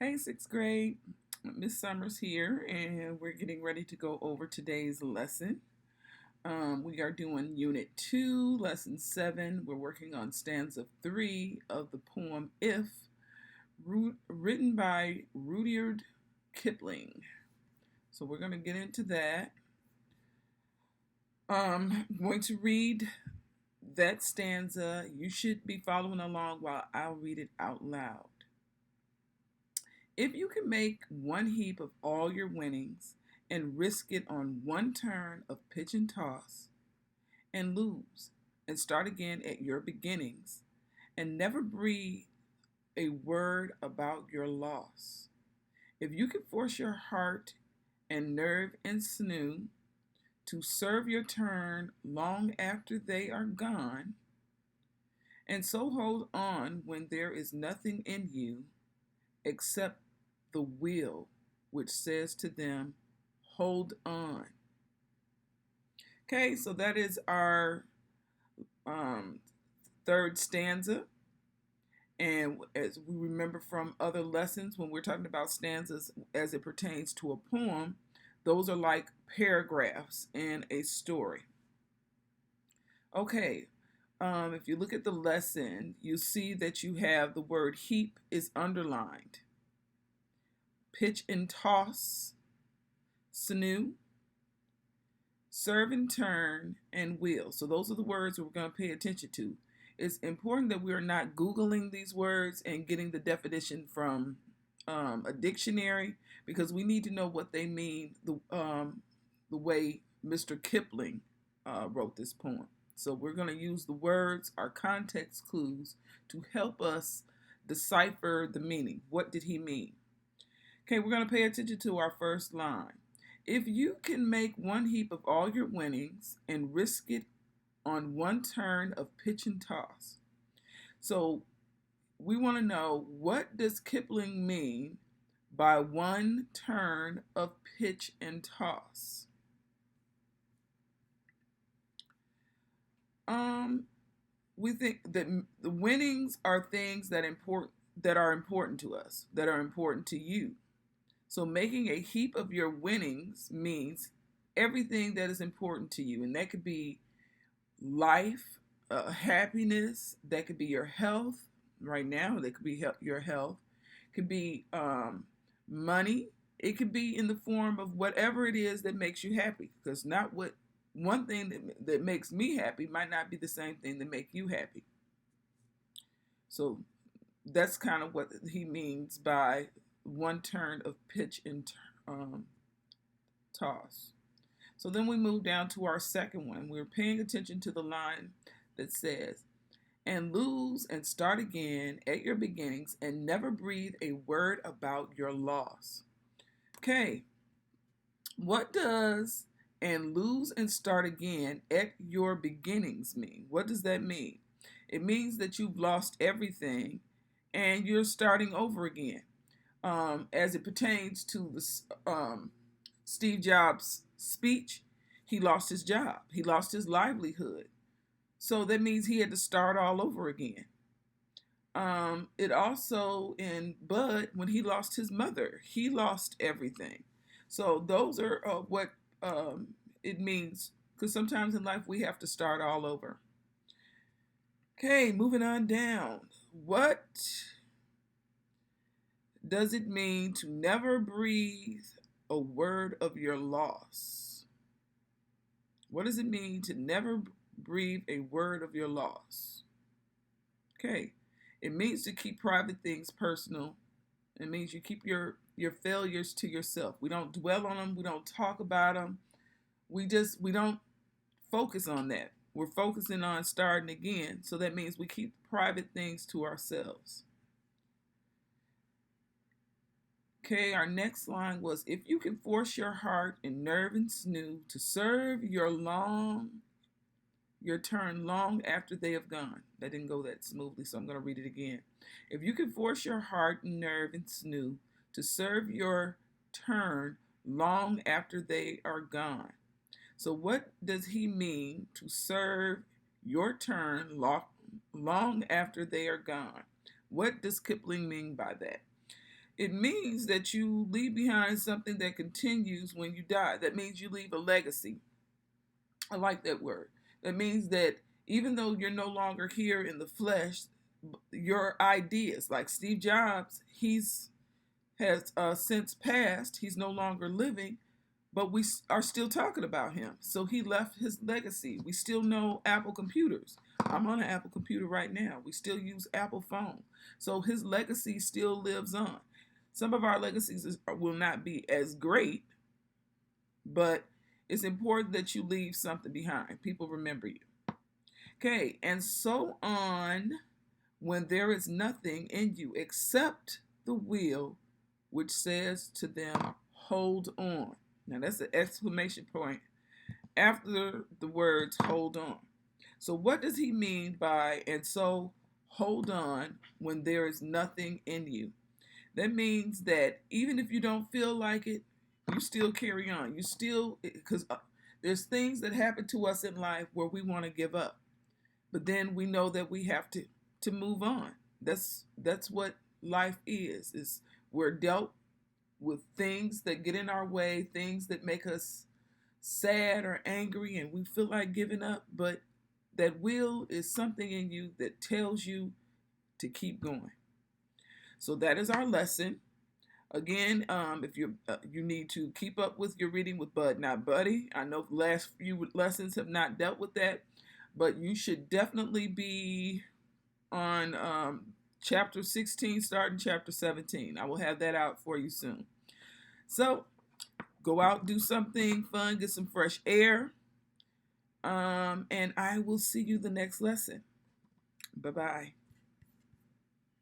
Hey, sixth grade. Miss Summers here, and we're getting ready to go over today's lesson. We are doing Unit 2, Lesson 7. We're working on stanza 3 of the poem If, written by Rudyard Kipling. So we're going to get into that. I'm going to read that stanza. You should be following along while I'll read it out loud. If you can make one heap of all your winnings and risk it on one turn of pitch and toss and lose and start again at your beginnings and never breathe a word about your loss. If you can force your heart and nerve and sinew to serve your turn long after they are gone, and so hold on when there is nothing in you except the will which says to them, hold on. Okay, so that is our third stanza. And as we remember from other lessons, when we're talking about stanzas as it pertains to a poem, those are like paragraphs in a story. Okay, if you look at the lesson, you see that you have the word heap is underlined. Pitch and toss, sinew, serve and turn, and will. So those are the words that we're going to pay attention to. It's important that we are not Googling these words and getting the definition from a dictionary, because we need to know what they mean the way Mr. Kipling wrote this poem. So we're going to use the words, our context clues, to help us decipher the meaning. What did he mean? Okay, we're going to pay attention to our first line. If you can make one heap of all your winnings and risk it on one turn of pitch and toss. So we want to know, what does Kipling mean by one turn of pitch and toss? We think that the winnings are things that are important to us, that are important to you. So making a heap of your winnings means everything that is important to you, and that could be life, happiness. That could be your health. Right now, that could be your health. It could be money. It could be in the form of whatever it is that makes you happy. Because not what one thing that makes me happy might not be the same thing that make you happy. So that's kind of what he means by one turn of pitch and toss. So then we move down to our second one. We're paying attention to the line that says, and lose and start again at your beginnings and never breathe a word about your loss. Okay, what does and lose and start again at your beginnings mean? What does that mean? It means that you've lost everything and you're starting over again. As it pertains to the Steve Jobs speech, he lost his job. He lost his livelihood. So that means he had to start all over again. It also, in Bud, when he lost his mother, he lost everything. So those are what it means, because sometimes in life we have to start all over. Okay, moving on down. What does it mean to never breathe a word of your loss? What does it mean to never breathe a word of your loss? Okay, it means to keep private things personal. It means you keep your failures to yourself. We don't dwell on them. We don't talk about them. We don't focus on that. We're focusing on starting again. So that means we keep private things to ourselves. Okay, our next line was, if you can force your heart and nerve and sinew to serve your turn long after they have gone. That didn't go that smoothly, so I'm going to read it again. If you can force your heart and nerve and sinew to serve your turn long after they are gone. So what does he mean to serve your turn long after they are gone? What does Kipling mean by that? It means that you leave behind something that continues when you die. That means you leave a legacy. I like that word. That means that even though you're no longer here in the flesh, your ideas, like Steve Jobs, he's has since passed. He's no longer living, but we are still talking about him. So he left his legacy. We still know Apple computers. I'm on an Apple computer right now. We still use Apple phone. So his legacy still lives on. Some of our legacies will not be as great, but it's important that you leave something behind. People remember you. Okay, and so on when there is nothing in you except the will which says to them, hold on. Now that's an exclamation point after the words hold on. So what does he mean by, and so hold on when there is nothing in you? That means that even if you don't feel like it, you still carry on. You still, because there's things that happen to us in life where we want to give up. But then we know that we have to move on. That's what life is we're dealt with things that get in our way, things that make us sad or angry and we feel like giving up, but that will is something in you that tells you to keep going. So that is our lesson. Again, if you need to keep up with your reading with Bud, not Buddy. I know the last few lessons have not dealt with that, but you should definitely be on chapter 16, starting chapter 17. I will have that out for you soon. So go out, do something fun, get some fresh air, and I will see you the next lesson. Bye-bye.